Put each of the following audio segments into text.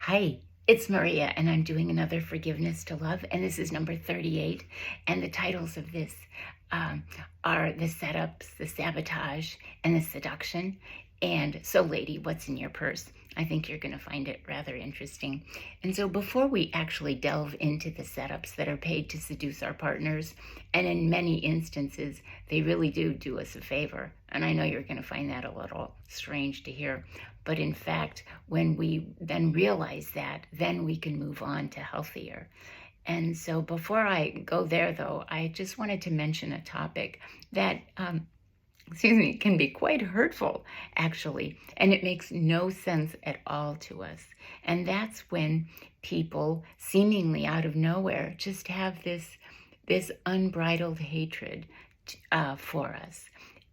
Hi, it's Maria, and I'm doing another Forgiveness to Love, and this is number 38. And the titles of this um, are the setups, the sabotage, and the seduction. And so, lady, what's in your purse? I think you're going to find it rather interesting. And so, before we actually delve into the setups that are paid to seduce our partners, and in many instances, they really do us a favor. And I know you're going to find that a little strange to hear. But in fact, when we then realize that, then we can move on to healthier. And so before I go there, though, I just wanted to mention a topic that, can be quite hurtful, actually. And it makes no sense at all to us. And that's when people seemingly out of nowhere just have this unbridled hatred for us.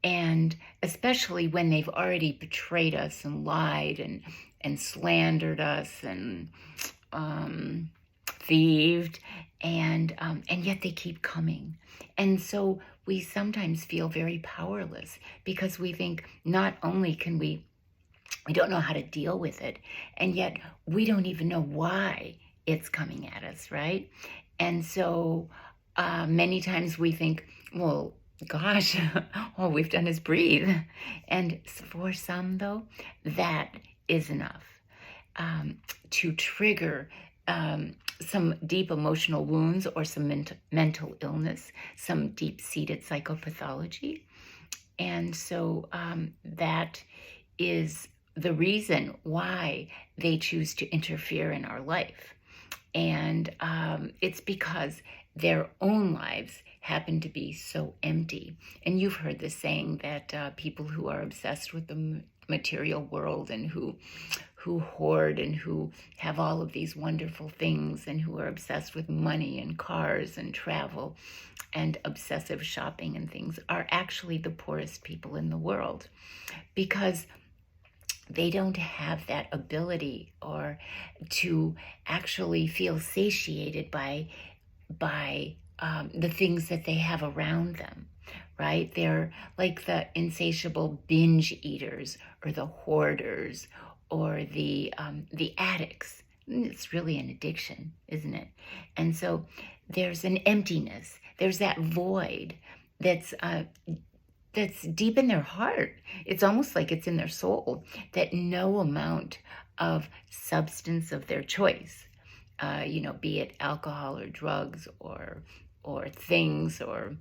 And especially when they've already betrayed us and lied and slandered us and thieved, and yet they keep coming. And so we sometimes feel very powerless because we think not only can we don't know how to deal with it, and yet we don't even know why it's coming at us, right? And so many times we think, well, gosh, all we've done is breathe. And for some, though, that is enough to trigger some deep emotional wounds or some mental illness, some deep-seated psychopathology. And so that is the reason why they choose to interfere in our life. And it's because their own lives happen to be so empty. And you've heard the saying that people who are obsessed with the material world and who hoard and who have all of these wonderful things and who are obsessed with money and cars and travel and obsessive shopping and things are actually the poorest people in the world, because they don't have that ability or to actually feel satiated by the things that they have around them, right? They're like the insatiable binge eaters or the hoarders or the addicts. It's really an addiction, isn't it? And so there's an emptiness. There's that void that's deep in their heart. It's almost like it's in their soul, that no amount of substance of their choice, be it alcohol or drugs or things or,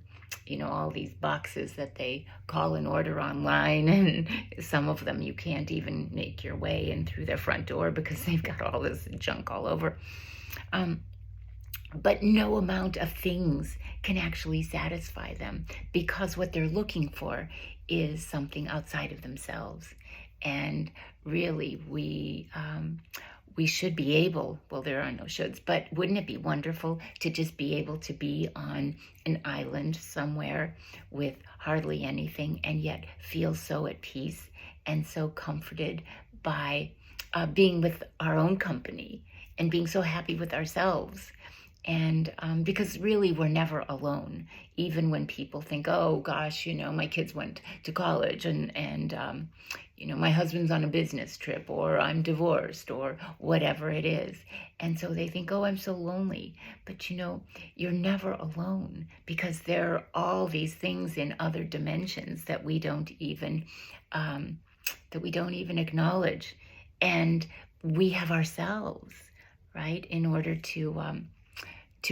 all these boxes that they call and order online. And some of them you can't even make your way in through their front door because they've got all this junk all over. But no amount of things can actually satisfy them, because what they're looking for is something outside of themselves. And really, we should be able, well, there are no shoulds, but wouldn't it be wonderful to just be able to be on an island somewhere with hardly anything and yet feel so at peace and so comforted by being with our own company and being so happy with ourselves? And because really we're never alone, even when people think, oh gosh, my kids went to college and my husband's on a business trip, or I'm divorced, or whatever it is. And so they think, oh, I'm so lonely. But you're never alone, because there are all these things in other dimensions that we don't even acknowledge. And we have ourselves, right, in order to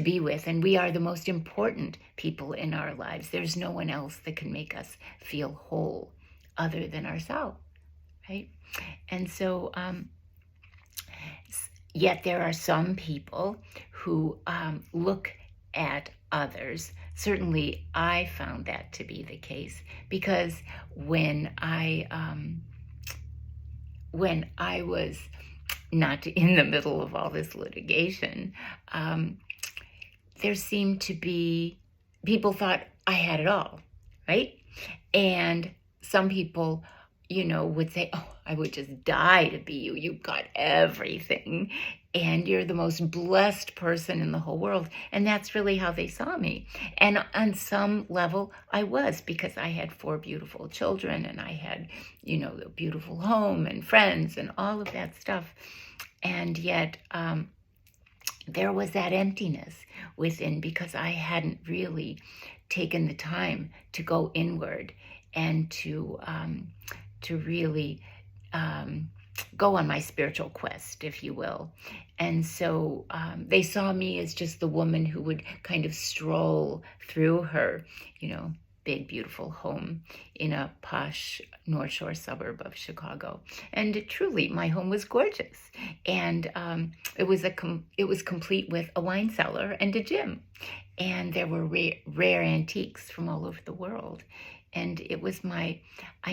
be with, and we are the most important people in our lives. There's no one else that can make us feel whole other than ourselves, right? And so, yet there are some people who look at others. Certainly, I found that to be the case, because when I was not in the middle of all this litigation, there seemed to be, people thought I had it all, right? And some people, would say, oh, I would just die to be you. You've got everything. And you're the most blessed person in the whole world. And that's really how they saw me. And on some level, I was, because I had 4 beautiful children and I had, a beautiful home and friends and all of that stuff. And yet there was that emptiness within because I hadn't really taken the time to go inward and to really go on my spiritual quest, if you will. And so they saw me as just the woman who would kind of stroll through her, big, beautiful home in a posh North Shore suburb of Chicago. And truly, my home was gorgeous. And it was complete with a wine cellar and a gym. And there were rare antiques from all over the world. And I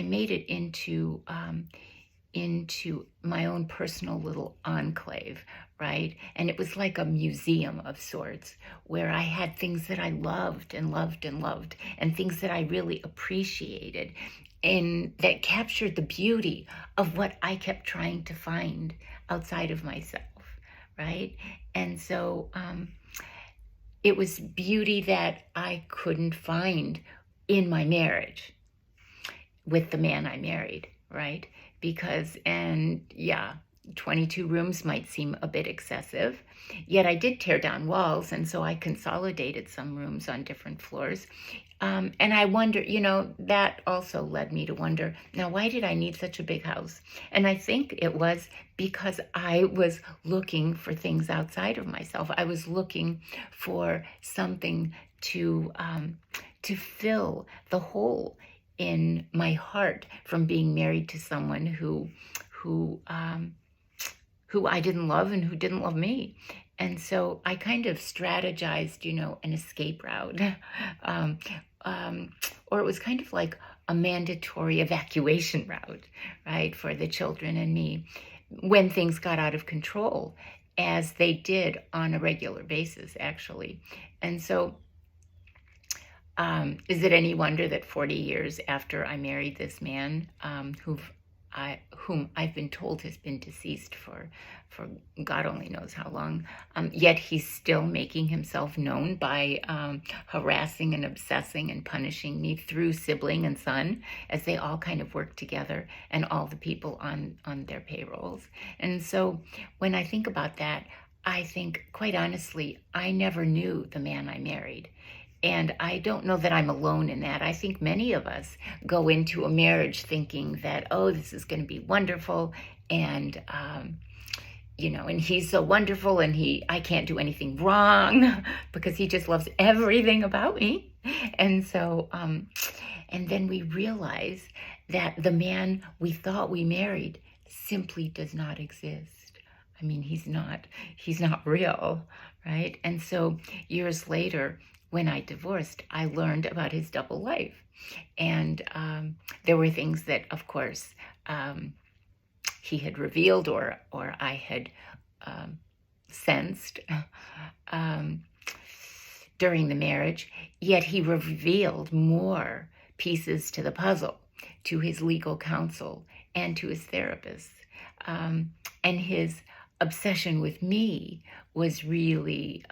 made it into my own personal little enclave, right? And it was like a museum of sorts where I had things that I loved and loved and loved, and things that I really appreciated, and that captured the beauty of what I kept trying to find outside of myself, right? And so it was beauty that I couldn't find in my marriage with the man I married, right? And yeah, 22 rooms might seem a bit excessive, yet I did tear down walls, and so I consolidated some rooms on different floors. And I wonder, that also led me to wonder, now, why did I need such a big house? And I think it was because I was looking for things outside of myself. I was looking for something to fill the hole in my heart from being married to someone who I didn't love and who didn't love me. And so I kind of strategized, an escape route. Or it was kind of like a mandatory evacuation route, right, for the children and me when things got out of control, as they did on a regular basis, actually. And so is it any wonder that 40 years after I married this man, whom I've been told has been deceased for God only knows how long, yet he's still making himself known by harassing and obsessing and punishing me through sibling and son, as they all kind of work together, and all the people on their payrolls. And so when I think about that, I think, quite honestly, I never knew the man I married. And I don't know that I'm alone in that. I think many of us go into a marriage thinking that, oh, this is going to be wonderful, and and he's so wonderful, and I can't do anything wrong because he just loves everything about me. And so, and then we realize that the man we thought we married simply does not exist. I mean, he's not real, right? And so years later, when I divorced, I learned about his double life. And there were things that, of course, he had revealed or I had sensed during the marriage, yet he revealed more pieces to the puzzle to his legal counsel and to his therapist. And his obsession with me was really...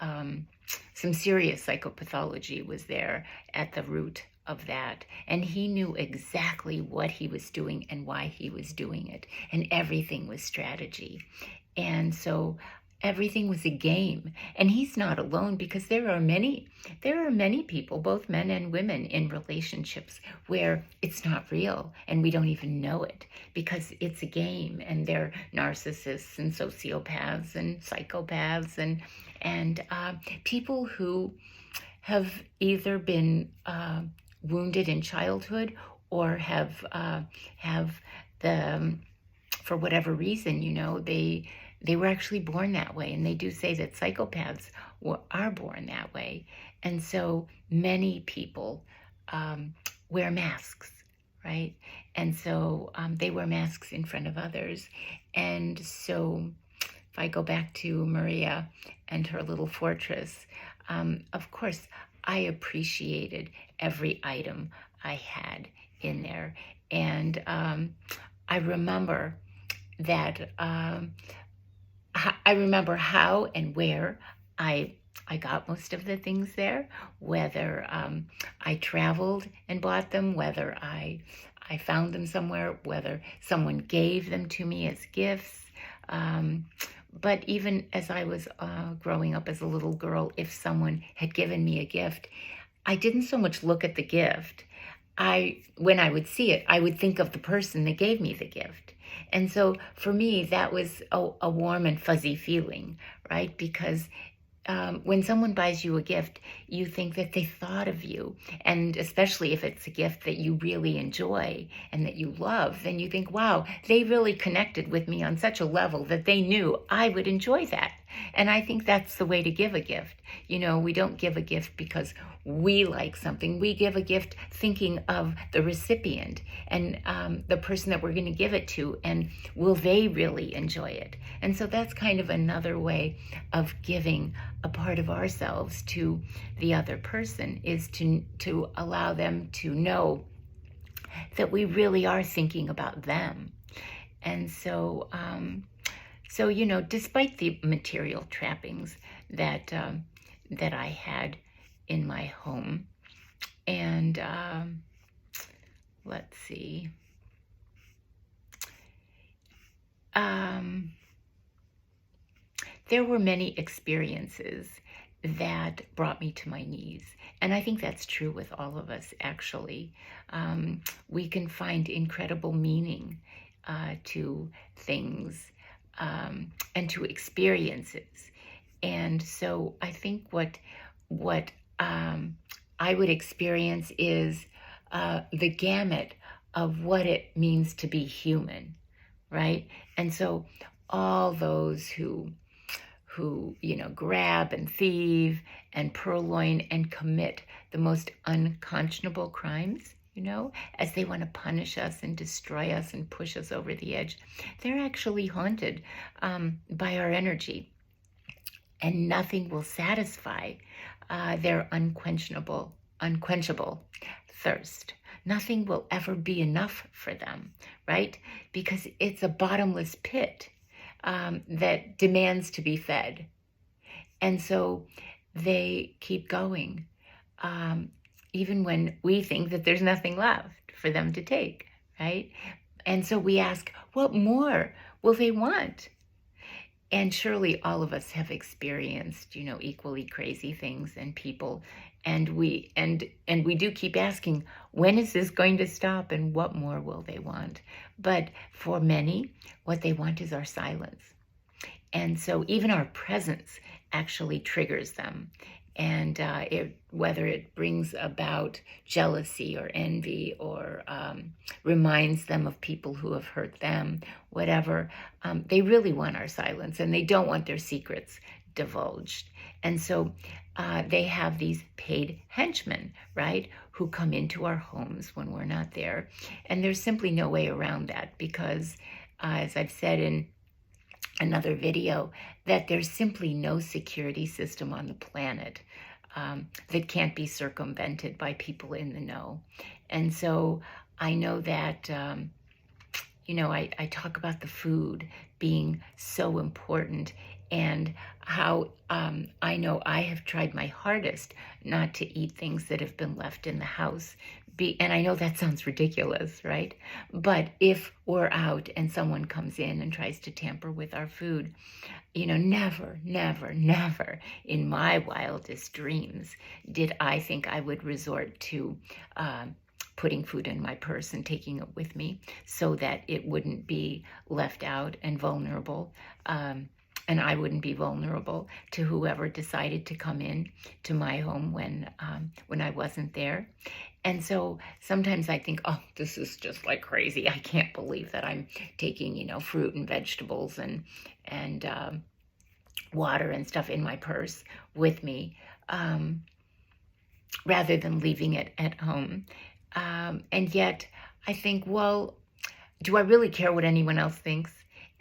some serious psychopathology was there at the root of that. And he knew exactly what he was doing and why he was doing it. And everything was strategy. And so everything was a game. And he's not alone, because there are many people, both men and women, in relationships where it's not real and we don't even know it because it's a game, and they're narcissists and sociopaths and psychopaths and people who have either been wounded in childhood or have for whatever reason, they were actually born that way. And they do say that psychopaths are born that way. And so many people wear masks, right? And so they wear masks in front of others. And so if I go back to Maria and her little fortress, of course, I appreciated every item I had in there. And I remember that I remember how and where I got most of the things there, whether I traveled and bought them, whether I found them somewhere, whether someone gave them to me as gifts. But even as I was growing up as a little girl, if someone had given me a gift, I didn't so much look at the gift. When I would see it, I would think of the person that gave me the gift. And so for me, that was a warm and fuzzy feeling, right? Because when someone buys you a gift, you think that they thought of you. And especially if it's a gift that you really enjoy and that you love, then you think, wow, they really connected with me on such a level that they knew I would enjoy that. And I think that's the way to give a gift. You know, we don't give a gift because we like something. We give a gift thinking of the recipient and the person that we're going to give it to, and will they really enjoy it? And so that's kind of another way of giving a part of ourselves to the other person, is to allow them to know that we really are thinking about them. And so, you know, despite the material trappings that that I had in my home, and let's see, there were many experiences that brought me to my knees. And I think that's true with all of us, actually. We can find incredible meaning to things and to experiences. And so I think what I would experience is the gamut of what it means to be human, right? And so all those who you know, grab and thieve and purloin and commit the most unconscionable crimes, you know, as they want to punish us and destroy us and push us over the edge, they're actually haunted by our energy. And nothing will satisfy their unquenchable thirst. Nothing will ever be enough for them, right? Because it's a bottomless pit that demands to be fed. And so they keep going, even when we think that there's nothing left for them to take, right? And so we ask, what more will they want? And surely all of us have experienced, you know, equally crazy things and people. And we do keep asking, when is this going to stop and what more will they want? But for many, what they want is our silence. And so even our presence actually triggers them. And whether it brings about jealousy or envy or reminds them of people who have hurt them, whatever, they really want our silence, and they don't want their secrets divulged. And so they have these paid henchmen, right, who come into our homes when we're not there. And there's simply no way around that, because as I've said in another video, that there's simply no security system on the planet that can't be circumvented by people in the know. And so I know that, you know, I talk about the food being so important, and how I know I have tried my hardest not to eat things that have been left in the house. And I know that sounds ridiculous, right? But if we're out and someone comes in and tries to tamper with our food, you know, never, never, never in my wildest dreams did I think I would resort to putting food in my purse and taking it with me so that it wouldn't be left out and vulnerable. And I wouldn't be vulnerable to whoever decided to come in to my home when I wasn't there. And so sometimes I think, oh, this is just like crazy. I can't believe that I'm taking, you know, fruit and vegetables and water and stuff in my purse with me, rather than leaving it at home. And yet I think, well, do I really care what anyone else thinks?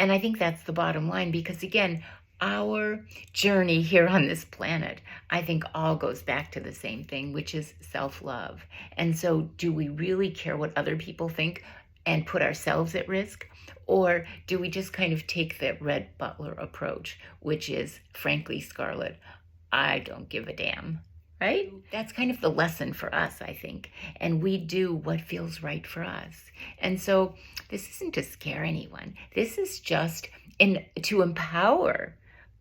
And I think that's the bottom line, because again, our journey here on this planet, I think all goes back to the same thing, which is self-love. And so do we really care what other people think and put ourselves at risk? Or do we just kind of take the Red Butler approach, which is, frankly, Scarlett, I don't give a damn, right? That's kind of the lesson for us, I think. And we do what feels right for us. And so this isn't to scare anyone. This is just to empower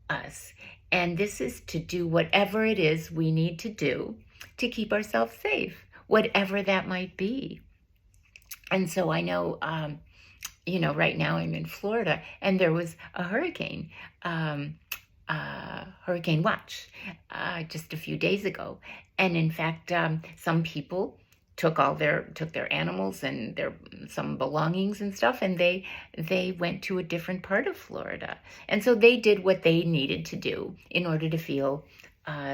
us. And this is to do whatever it is we need to do to keep ourselves safe, whatever that might be. And so I know, right now I'm in Florida, and there was a hurricane, hurricane watch, just a few days ago. And in fact, some people took their animals and their some belongings and stuff, and they went to a different part of Florida. And so they did what they needed to do in order to feel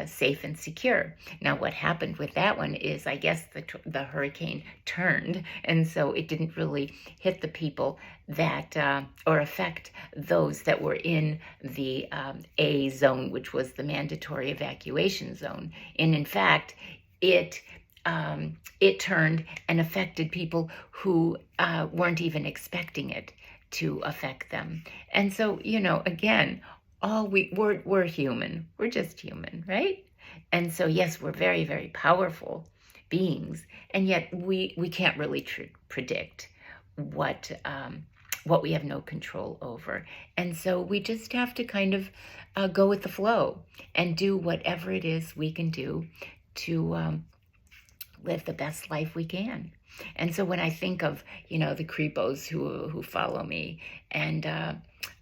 safe and secure. Now, what happened with that one is, I guess the hurricane turned, and so it didn't really hit the people that or affect those that were in the A zone, which was the mandatory evacuation zone. And in fact, it turned and affected people who weren't even expecting it to affect them. And so, again, we're human. We're just human, right? And so, yes, we're very, very powerful beings, and yet we can't really predict what we have no control over. And so we just have to kind of go with the flow and do whatever it is we can do to live the best life we can. And so when I think of, the creepos who follow me, and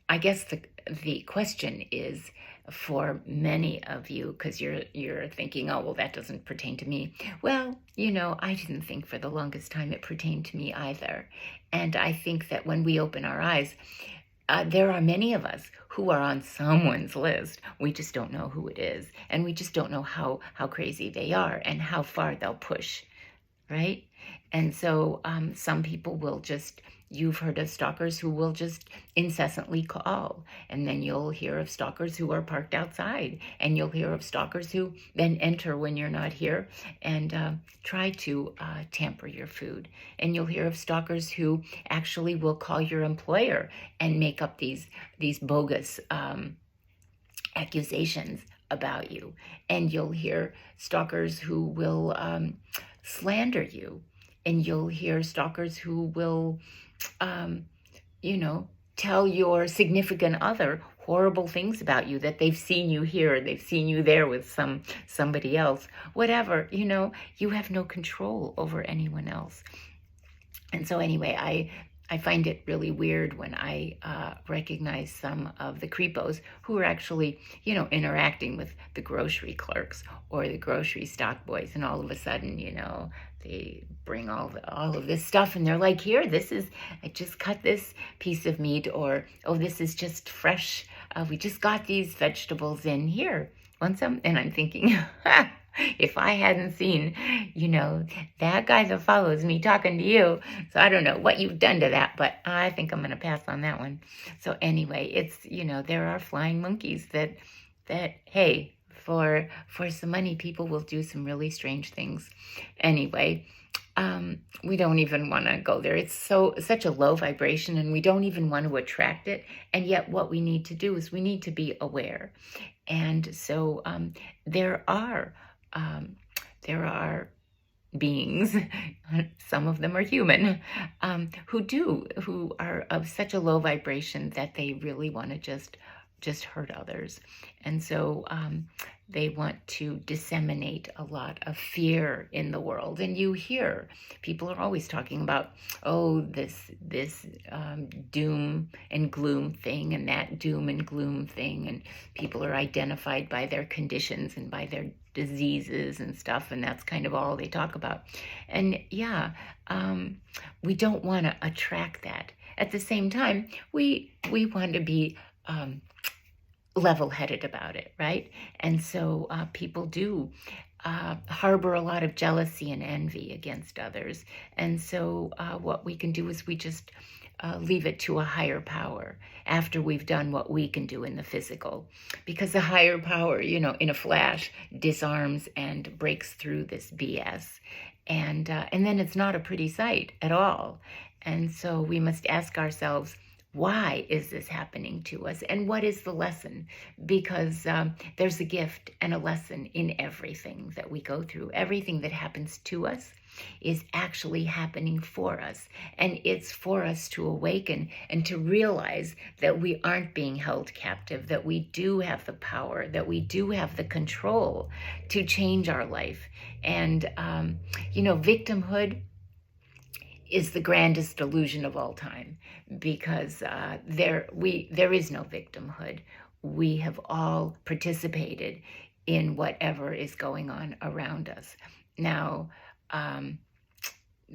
I guess the question is for many of you, because you're thinking, oh, well, that doesn't pertain to me. Well, I didn't think for the longest time it pertained to me either. And I think that when we open our eyes, there are many of us who are on someone's list. We just don't know who it is. And we just don't know how crazy they are and how far they'll push, right? And so some people will just, you've heard of stalkers who will just incessantly call. And then you'll hear of stalkers who are parked outside. And you'll hear of stalkers who then enter when you're not here and try to tamper your food. And you'll hear of stalkers who actually will call your employer and make up these bogus accusations about you. And you'll hear stalkers who will slander you. And you'll hear stalkers who will, tell your significant other horrible things about you, that they've seen you here, they've seen you there with somebody else, whatever. You have no control over anyone else. And so anyway, I find it really weird when I recognize some of the creepos who are actually, interacting with the grocery clerks or the grocery stock boys, and all of a sudden, they bring all of this stuff, and they're like, here, I just cut this piece of meat, or, oh, this is just fresh. We just got these vegetables in here. Want some? And I'm thinking, if I hadn't seen, that guy that follows me talking to you, so I don't know what you've done to that, but I think I'm going to pass on that one. So anyway, it's, there are flying monkeys that hey, for some money, people will do some really strange things. Anyway, we don't even want to go there. It's such a low vibration, and we don't even want to attract it. And yet what we need to do is we need to be aware. And so there are beings, some of them are human, who are of such a low vibration that they really want to just hurt others. And so they want to disseminate a lot of fear in the world. And you hear people are always talking about, oh, this doom and gloom thing and that doom and gloom thing. And people are identified by their conditions and by their diseases and stuff. And that's kind of all they talk about. And yeah, we don't want to attract that. At the same time, we want to be level-headed about it, right? And so people do harbor a lot of jealousy and envy against others. And so what we can do is we just leave it to a higher power after we've done what we can do in the physical. Because the higher power, in a flash, disarms and breaks through this BS. And then it's not a pretty sight at all. And so we must ask ourselves, why is this happening to us? And what is the lesson? Because there's a gift and a lesson in everything that we go through. Everything that happens to us is actually happening for us. And it's for us to awaken and to realize that we aren't being held captive, that we do have the power, that we do have the control to change our life. And, victimhood is the grandest delusion of all time, because there is no victimhood. We have all participated in whatever is going on around us. Now,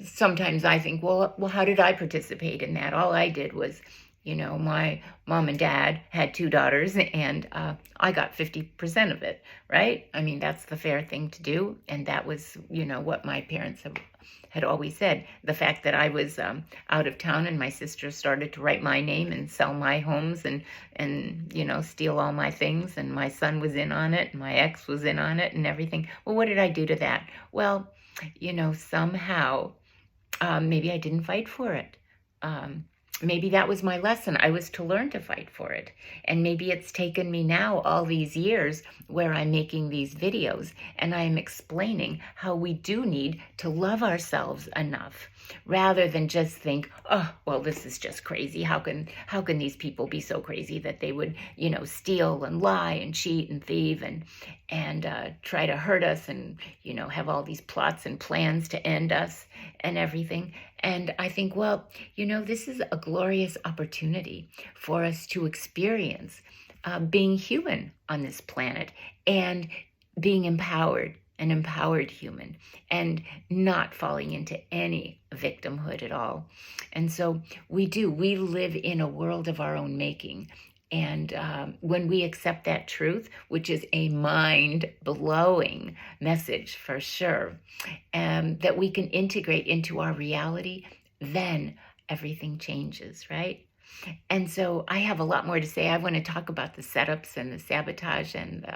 sometimes I think, well, how did I participate in that? All I did was, my mom and dad had two daughters, and I got 50% of it, right? I mean, that's the fair thing to do, and that was, what my parents had always said. The fact that I was out of town and my sister started to write my name and sell my homes and steal all my things, and my son was in on it, and my ex was in on it and everything. Well, what did I do to that? Well, somehow maybe I didn't fight for it. Maybe that was my lesson. I was to learn to fight for it. And maybe it's taken me now all these years where I'm making these videos and I'm explaining how we do need to love ourselves enough, rather than just think, oh, well, this is just crazy. How can these people be so crazy that they would, steal and lie and cheat and thieve and try to hurt us and, have all these plots and plans to end us and everything. And I think, well, this is a glorious opportunity for us to experience being human on this planet and being empowered, an empowered human, and not falling into any victimhood at all. And so we live in a world of our own making. And when we accept that truth, which is a mind-blowing message for sure, that we can integrate into our reality, then everything changes, right? And so I have a lot more to say. I want to talk about the setups and the sabotage and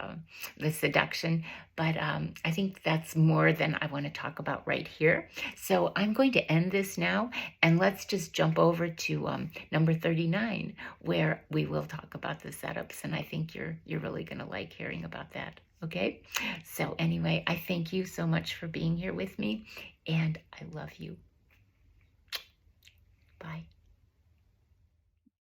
the seduction, but I think that's more than I want to talk about right here. So I'm going to end this now, and let's just jump over to number 39, where we will talk about the setups, and I think you're really going to like hearing about that. Okay? So anyway, I thank you so much for being here with me, and I love you. Bye.